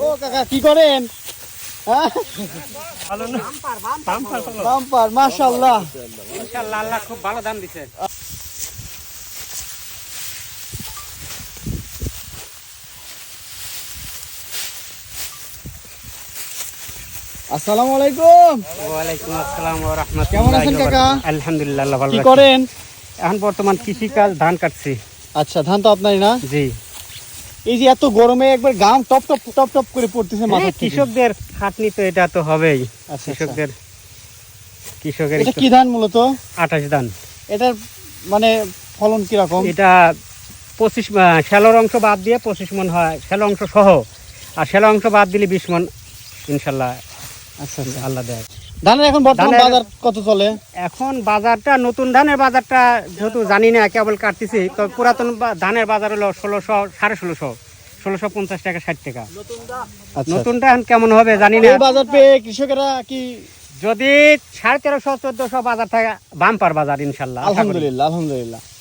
ও কাকা কি করেন? বাম্পার মাশাআল্লাহ। ইনশাআল্লাহ আল্লাহ খুব ভালো দাম দিছে। আসসালামু আলাইকুম। ওয়ালাইকুম আসসালাম ওয়া রাহমাতুল্লাহি। কেমন আছেন কাকা? আলহামদুলিল্লাহ আল্লাহ ভালো কি রাখছে। করেন? এখন বর্তমান কৃষিকাজ, ধান কাটছি। আচ্ছা, ধান তো আপনারই না? জি। এই যে এত গরমে একবার গাম টপ টপ টপ টপ করে পড়তেছে মাথা থেকে। কৃষকদের খাটনি তো এটা তো হবেই। আচ্ছা, কৃষকের এটা কি ধান মূলত? 28 ধান। এটার মানে ফলন কি রকম? এটা 25 শ্যালোর অংশ বাদ দিয়ে 25 মণ হয়, শ্যালো অংশ সহ। আর শ্যালো অংশ বাদ দিলে 20 মণ ইনশাআল্লাহ আচ্ছা, আল্লাহ দেয়। ধানের এখন বর্তমান বাজার কত চলে? এখন বাজারটা, নতুন ধানের বাজারটা যেহেতু জানি না, কেবল কাটতেছি, তো পুরাতন ধানের বাজার হলো 1600, 1650, 1650 টাকা, 60 টাকা। আচ্ছা, নতুনটা এখন কেমন হবে জানি না। এই বাজার পেয়ে কৃষকেরা কি? যদি 1350, 1400 বাজার থাকে, বাম্পার বাজার ইনশাল্লাহ। আলহামদুলিল্লাহ, আলহামদুলিল্লাহ।